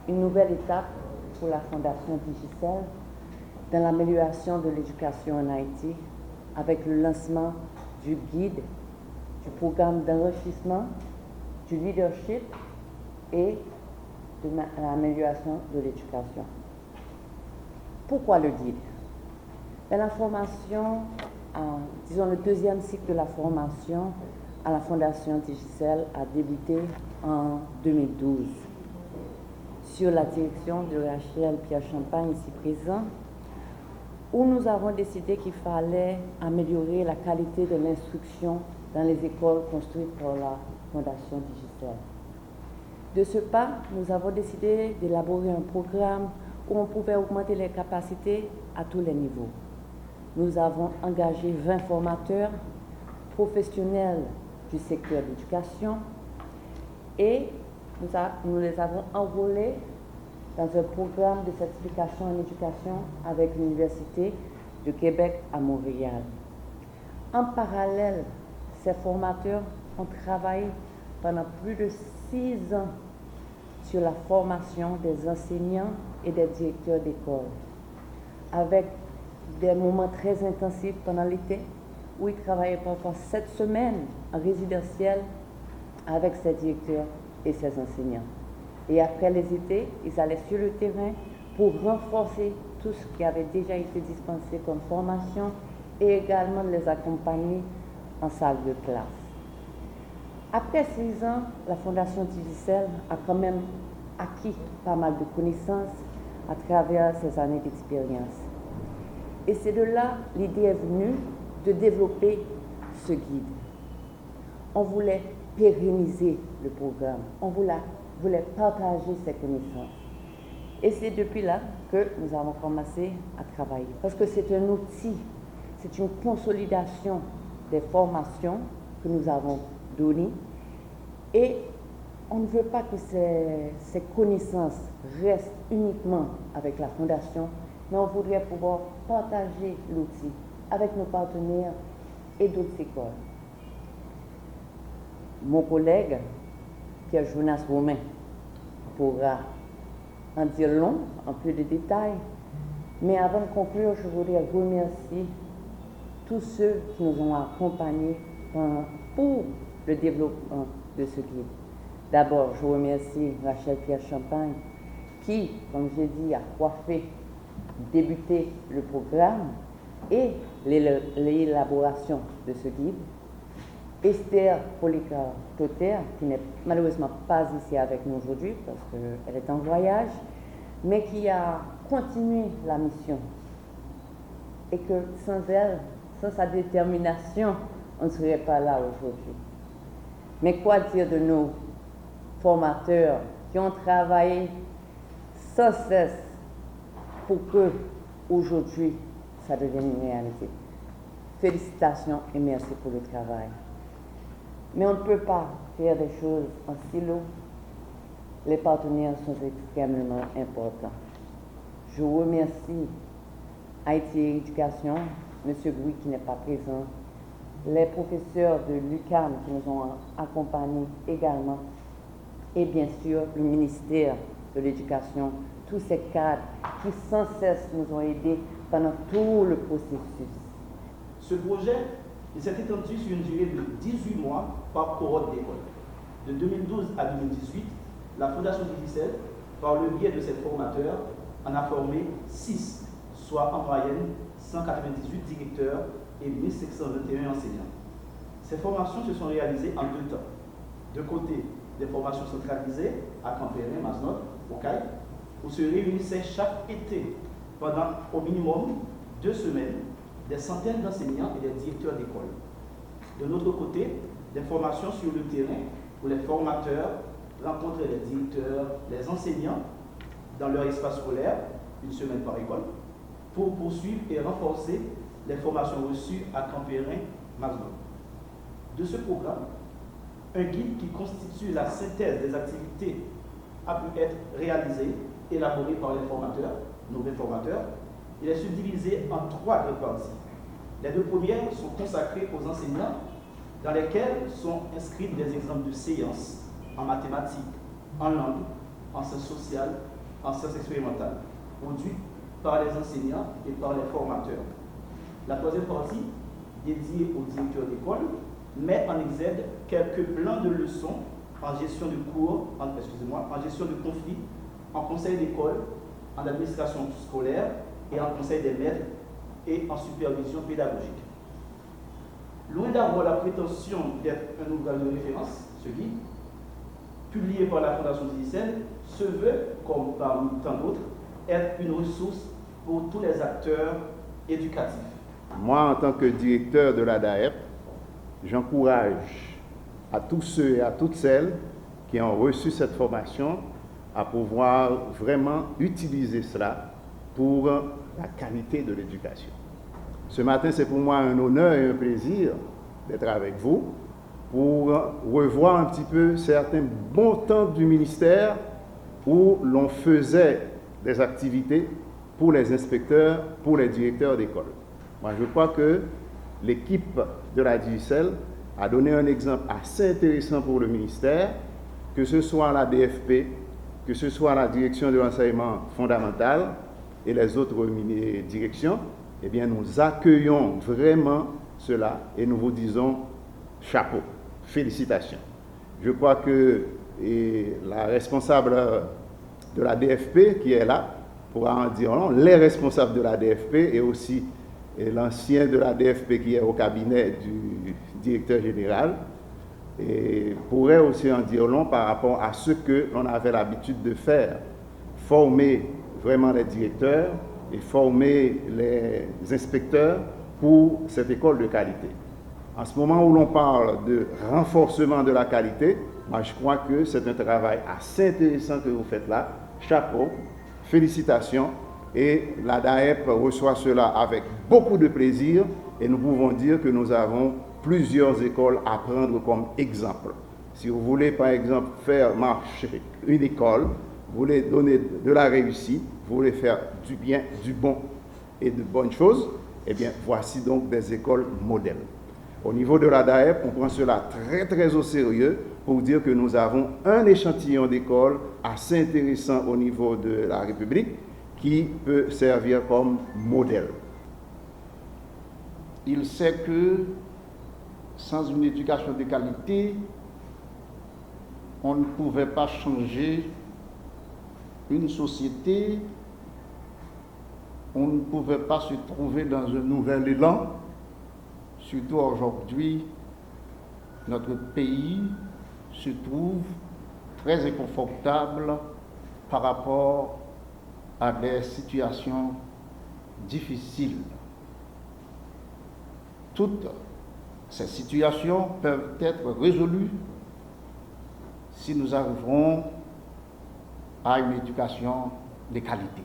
une nouvelle étape pour la Fondation Digicel dans l'amélioration de l'éducation en Haïti avec le lancement du guide, du programme d'enrichissement, du leadership et de l'amélioration de l'éducation. Pourquoi le guide? La formation, disons le deuxième cycle de la formation à la Fondation Digicel a débuté en 2012 sur la direction de Rachel Pierre-Champagne, ici présent, où nous avons décidé qu'il fallait améliorer la qualité de l'instruction dans les écoles construites par la Fondation Digicel. De ce pas, nous avons décidé d'élaborer un programme où on pouvait augmenter les capacités à tous les niveaux. Nous avons engagé 20 formateurs professionnels du secteur de l'éducation et nous les avons enrôlés dans un programme de certification en éducation avec l'Université de Québec à Montréal. En parallèle, ces formateurs ont travaillé pendant plus de 6 ans sur la formation des enseignants et des directeurs d'école, avec des moments très intensifs pendant l'été, où ils travaillaient parfois 7 semaines en résidentiel avec ces directeurs et ces enseignants. Et après les étés, ils allaient sur le terrain pour renforcer tout ce qui avait déjà été dispensé comme formation et également les accompagner en salle de classe. Après 6 ans, la Fondation Digicel a quand même acquis pas mal de connaissances à travers ces années d'expérience. Et c'est de là l'idée est venue de développer ce guide. On voulait pérenniser le programme, on voulait partager ces connaissances. Et c'est depuis là que nous avons commencé à travailler. Parce que c'est un outil, c'est une consolidation des formations que nous avons données. Et on ne veut pas que ces connaissances restent uniquement avec la Fondation, mais on voudrait pouvoir partager l'outil avec nos partenaires et d'autres écoles. Mon collègue, Pierre Jonas Romain, pourra en dire long, en peu de détails, mais avant de conclure, je voudrais remercier tous ceux qui nous ont accompagnés pour le développement de ce guide. D'abord, je remercie Rachel Pierre-Champagne qui, comme j'ai dit, a coiffé, débuté le programme et l'élaboration de ce guide. Esther Policar-Toter, qui n'est malheureusement pas ici avec nous aujourd'hui parce qu'elle est en voyage, mais qui a continué la mission. Et que sans elle, sans sa détermination, on ne serait pas là aujourd'hui. Mais quoi dire de nos formateurs qui ont travaillé sans cesse pour que aujourd'hui ça devienne une réalité. Félicitations et merci pour le travail. Mais on ne peut pas faire des choses en silo. Les partenaires sont extrêmement importants. Je remercie Haïti Éducation, M. Gouy qui n'est pas présent, les professeurs de l'UQAM qui nous ont accompagnés également, et bien sûr le ministère de l'Éducation, tous ces cadres qui sans cesse nous ont aidés pendant tout le processus. Ce projet s'est étendu sur une durée de 18 mois par cohorte d'école. De 2012 à 2018, la Fondation Digicel, par le biais de ses formateurs, en a formé 6, soit en moyenne 198 directeurs et 1521 enseignants. Ces formations se sont réalisées en 2 temps. De côté, des formations centralisées à Campérin, Masnod, Okaï, où se réunissaient chaque été pendant au minimum 2 semaines des centaines d'enseignants et des directeurs d'école. De notre côté, des formations sur le terrain où les formateurs rencontraient les directeurs, les enseignants dans leur espace scolaire, 1 semaine par école, pour poursuivre et renforcer les formations reçues à Campérin, Masnod. De ce programme, un guide qui constitue la synthèse des activités a pu être réalisé, élaboré par les formateurs, nos formateurs. Il est subdivisé en 3 grandes parties. Les 2 premières sont consacrées aux enseignants, dans lesquelles sont inscrits des exemples de séances en mathématiques, en langue en sciences sociales, en sciences expérimentales, produite par les enseignants et par les formateurs. La troisième partie, dédiée aux directeurs d'école, met en exergue quelques plans de leçons en gestion de cours, en gestion de conflits, en conseil d'école, en administration scolaire et en conseil des maîtres et en supervision pédagogique. Loin d'avoir la prétention d'être un ouvrage de référence, ce guide, publié par la Fondation Digicel, se veut, comme parmi tant d'autres, être une ressource pour tous les acteurs éducatifs. Moi, en tant que directeur de la DAEP, j'encourage à tous ceux et à toutes celles qui ont reçu cette formation à pouvoir vraiment utiliser cela pour la qualité de l'éducation. Ce matin, c'est pour moi un honneur et un plaisir d'être avec vous pour revoir un petit peu certains bons temps du ministère où l'on faisait des activités pour les inspecteurs, pour les directeurs d'école. Moi, je crois que l'équipe de la DIUCEL a donné un exemple assez intéressant pour le ministère, que ce soit la DFP, que ce soit la direction de l'enseignement fondamental et les autres directions. Eh bien, nous accueillons vraiment cela et nous vous disons chapeau, félicitations. Je crois que la responsable de la DFP qui est là pourra en dire non, les responsables de la DFP et aussi l'ancien de la DFP qui est au cabinet du directeur général et pourrait aussi en dire long par rapport à ce que l'on avait l'habitude de faire, former vraiment les directeurs et former les inspecteurs pour cette école de qualité. En ce moment où l'on parle de renforcement de la qualité, moi je crois que c'est un travail assez intéressant que vous faites là. Chapeau, félicitations. Et la DAEP reçoit cela avec beaucoup de plaisir et nous pouvons dire que nous avons plusieurs écoles à prendre comme exemple. Si vous voulez par exemple faire marcher une école, vous voulez donner de la réussite, vous voulez faire du bien, du bon et de bonnes choses, eh bien voici donc des écoles modèles. Au niveau de la DAEP, on prend cela très très au sérieux pour dire que nous avons un échantillon d'écoles assez intéressant au niveau de la République qui peut servir comme modèle. Il sait que sans une éducation de qualité, on ne pouvait pas changer une société, on ne pouvait pas se trouver dans un nouvel élan. Surtout aujourd'hui, notre pays se trouve très inconfortable par rapport à des situations difficiles. Toutes ces situations peuvent être résolues si nous arriverons à une éducation de qualité.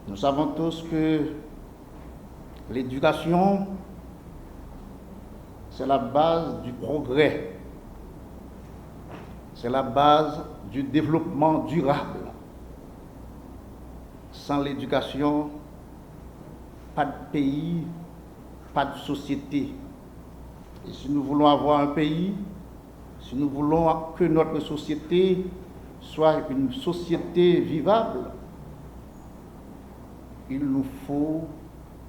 Nous savons tous que l'éducation, c'est la base du progrès, c'est la base du développement durable. Sans l'éducation, pas de pays, pas de société. Et si nous voulons avoir un pays, si nous voulons que notre société soit une société vivable, il nous faut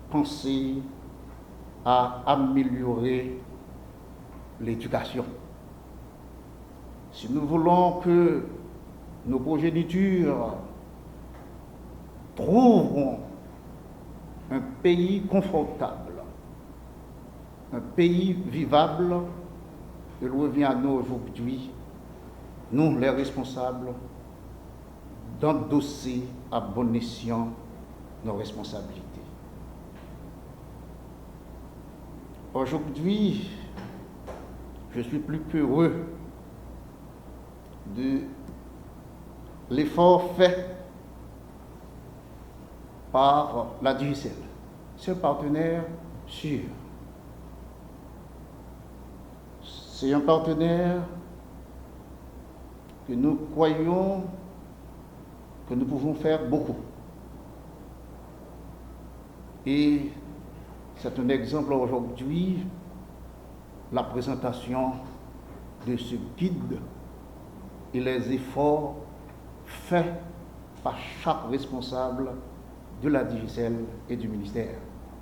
penser à améliorer l'éducation. Si nous voulons que nos progénitures trouvent un pays confortable, un pays vivable, il revient à nous aujourd'hui, nous les responsables, d'endosser à bon escient nos responsabilités. Aujourd'hui, je suis plus qu'heureux de l'effort fait par la DIUCEL. C'est un partenaire sûr. C'est un partenaire que nous croyons que nous pouvons faire beaucoup. Et c'est un exemple aujourd'hui, la présentation de ce guide et les efforts faits par chaque responsable de la DGCL et du ministère.